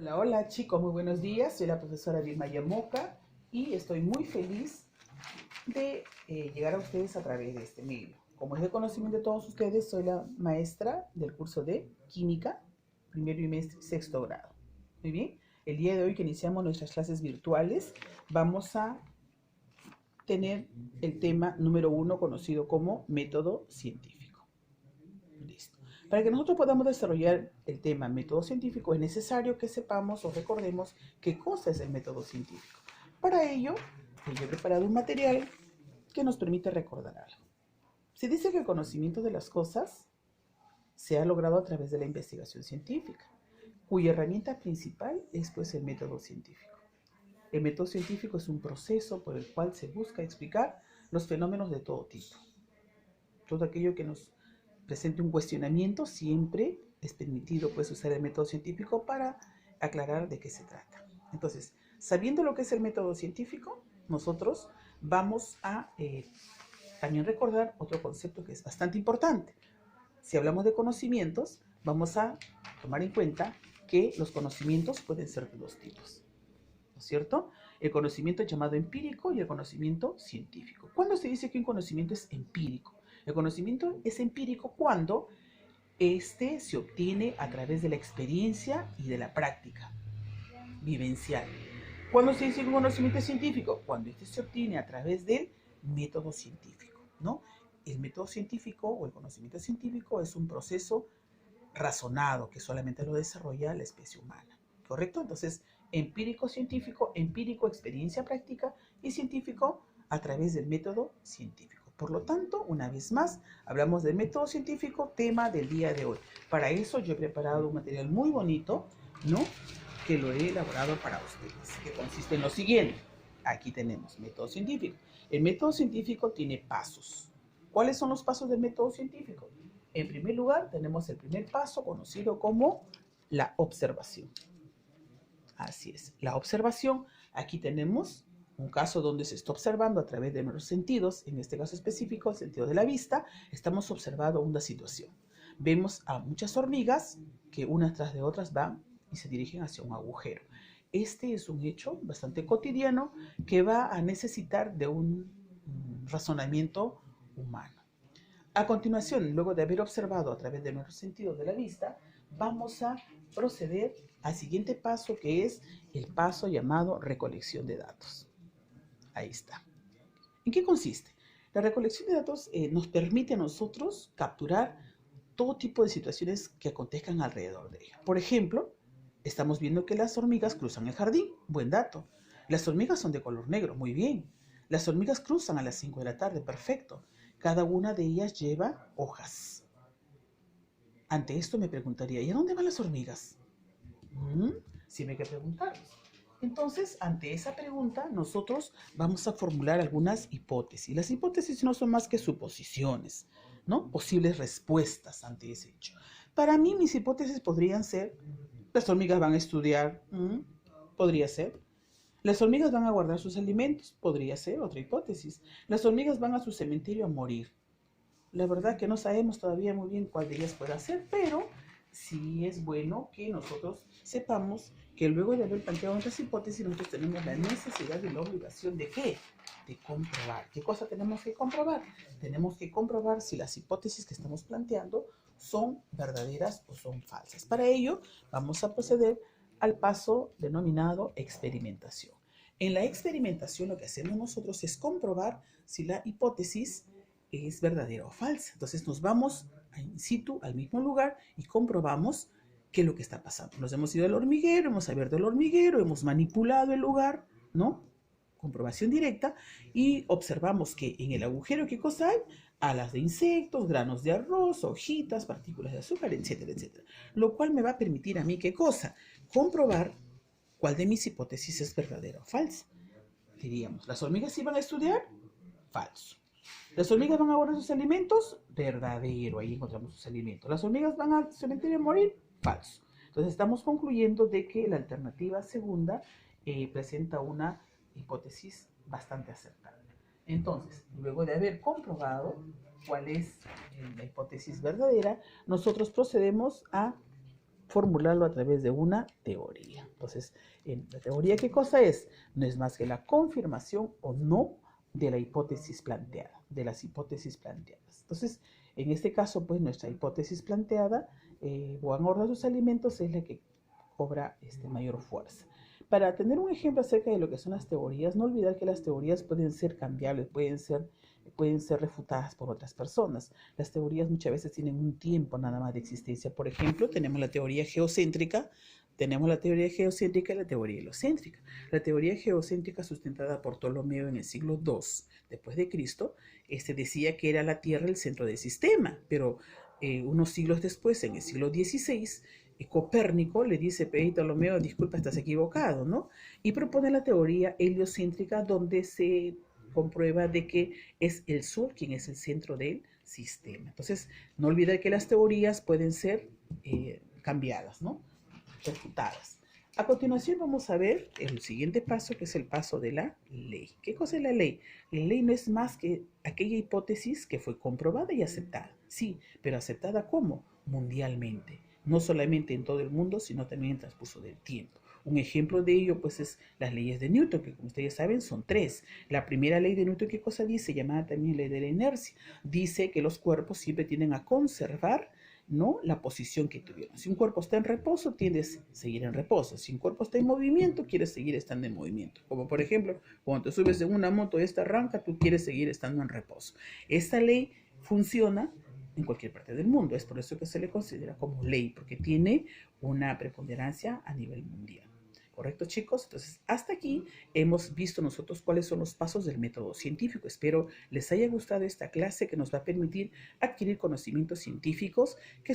Hola, hola chicos, muy buenos días. Soy la profesora Vilma Yamoca y estoy muy feliz de llegar a ustedes a través de este medio. Como es de conocimiento de todos ustedes, soy la maestra del curso de Química, primero bimestre, sexto grado. Muy bien, el día de hoy que iniciamos nuestras clases virtuales, vamos a tener el tema número 1 conocido como método científico. Listo. Para que nosotros podamos desarrollar el tema método científico es necesario que sepamos o recordemos qué cosa es el método científico. Para ello, yo he preparado un material que nos permite recordar algo. Se dice que el conocimiento de las cosas se ha logrado a través de la investigación científica, cuya herramienta principal es pues el método científico. El método científico es un proceso por el cual se busca explicar los fenómenos de todo tipo. Todo aquello que nos presente un cuestionamiento, siempre es permitido pues usar el método científico para aclarar de qué se trata. Entonces, sabiendo lo que es el método científico, nosotros vamos a también recordar otro concepto que es bastante importante. Si hablamos de conocimientos, vamos a tomar en cuenta que los conocimientos pueden ser de dos tipos, ¿no es cierto? El conocimiento llamado empírico y el conocimiento científico. ¿Cuándo se dice que un conocimiento es empírico? El conocimiento es empírico cuando este se obtiene a través de la experiencia y de la práctica vivencial. ¿Cuándo se dice que un conocimiento es científico? Cuando este se obtiene a través del método científico, ¿no? El método científico o el conocimiento científico es un proceso razonado que solamente lo desarrolla la especie humana, ¿correcto? Entonces, empírico científico, empírico experiencia práctica y científico a través del método científico. Por lo tanto, una vez más, hablamos del método científico, tema del día de hoy. Para eso yo he preparado un material muy bonito, ¿no? Que lo he elaborado para ustedes, que consiste en lo siguiente. Aquí tenemos método científico. El método científico tiene pasos. ¿Cuáles son los pasos del método científico? En primer lugar, tenemos el primer paso conocido como la observación. Así es, la observación. Aquí tenemos un caso donde se está observando a través de nuestros sentidos, en este caso específico, el sentido de la vista, estamos observando una situación. Vemos a muchas hormigas que unas tras de otras van y se dirigen hacia un agujero. Este es un hecho bastante cotidiano que va a necesitar de un razonamiento humano. A continuación, luego de haber observado a través de nuestros sentidos de la vista, vamos a proceder al siguiente paso, que es el paso llamado recolección de datos. Ahí está. ¿En qué consiste? La recolección de datos nos permite a nosotros capturar todo tipo de situaciones que acontezcan alrededor de ella. Por ejemplo, estamos viendo que las hormigas cruzan el jardín. Buen dato. Las hormigas son de color negro. Muy bien. Las hormigas cruzan a las 5 de la tarde. Perfecto. Cada una de ellas lleva hojas. Ante esto me preguntaría, ¿y a dónde van las hormigas? Sí me hay que preguntarnos. Entonces, ante esa pregunta, nosotros vamos a formular algunas hipótesis. Las hipótesis no son más que suposiciones, ¿no? Posibles respuestas ante ese hecho. Para mí, mis hipótesis podrían ser, las hormigas van a estudiar, podría ser. Las hormigas van a guardar sus alimentos, podría ser otra hipótesis. Las hormigas van a su cementerio a morir. La verdad que no sabemos todavía muy bien cuál de ellas pueda ser, pero sí es bueno que nosotros sepamos que luego de haber planteado nuestras hipótesis, nosotros tenemos la necesidad y la obligación de ¿qué? De comprobar. ¿Qué cosa tenemos que comprobar? Tenemos que comprobar si las hipótesis que estamos planteando son verdaderas o son falsas. Para ello, vamos a proceder al paso denominado experimentación. En la experimentación lo que hacemos nosotros es comprobar si la hipótesis es verdadera o falsa. Entonces nos vamos in situ al mismo lugar y comprobamos qué es lo que está pasando. Nos hemos ido al hormiguero, hemos abierto el hormiguero, hemos manipulado el lugar, ¿no? Comprobación directa y observamos que en el agujero, ¿qué cosa hay? Alas de insectos, granos de arroz, hojitas, partículas de azúcar, etcétera, etcétera. Lo cual me va a permitir a mí, ¿qué cosa? Comprobar cuál de mis hipótesis es verdadera o falsa. Diríamos, ¿las hormigas iban a estudiar? Falso. ¿Las hormigas van a guardar sus alimentos? Verdadero, ahí encontramos sus alimentos. ¿Las hormigas van al cementerio a morir? Falso. Entonces estamos concluyendo de que la alternativa segunda presenta una hipótesis bastante acertada. Entonces, luego de haber comprobado cuál es la hipótesis verdadera, nosotros procedemos a formularlo a través de una teoría. Entonces, en la teoría, ¿qué cosa es? No es más que la confirmación o no de la hipótesis planteada, de las hipótesis planteadas. Entonces, en este caso, pues nuestra hipótesis planteada, buen orden de sus alimentos, es la que cobra mayor fuerza. Para tener un ejemplo acerca de lo que son las teorías, no olvidar que las teorías pueden ser cambiables, pueden ser refutadas por otras personas. Las teorías muchas veces tienen un tiempo nada más de existencia. Por ejemplo, tenemos la teoría geocéntrica, y la teoría helocéntrica. La teoría geocéntrica, sustentada por Ptolomeo en el siglo II después de Cristo, decía que era la Tierra el centro del sistema, pero unos siglos después, en el siglo XVI, Copérnico le dice, Ptolomeo, disculpa, estás equivocado, ¿no? Y propone la teoría heliocéntrica, donde se comprueba de que es el Sol quien es el centro del sistema. Entonces, no olvidar que las teorías pueden ser cambiadas, ¿no? Refutadas. A continuación vamos a ver el siguiente paso, que es el paso de la ley. ¿Qué cosa es la ley? La ley no es más que aquella hipótesis que fue comprobada y aceptada. Sí, pero aceptada ¿cómo? Mundialmente. No solamente en todo el mundo, sino también en el transcurso del tiempo. Un ejemplo de ello, pues, es las leyes de Newton, que como ustedes saben son tres. La primera ley de Newton, ¿qué cosa dice? Llamada también ley de la inercia. Dice que los cuerpos siempre tienden a conservar, ¿no?, la posición que tuvieron. Si un cuerpo está en reposo, tiendes a seguir en reposo. Si un cuerpo está en movimiento, quieres seguir estando en movimiento. Como por ejemplo, cuando te subes en una moto y esta arranca, tú quieres seguir estando en reposo. Esta ley funciona en cualquier parte del mundo. Es por eso que se le considera como ley, porque tiene una preponderancia a nivel mundial. ¿Correcto, chicos? Entonces, hasta aquí hemos visto nosotros cuáles son los pasos del método científico. Espero les haya gustado esta clase que nos va a permitir adquirir conocimientos científicos que son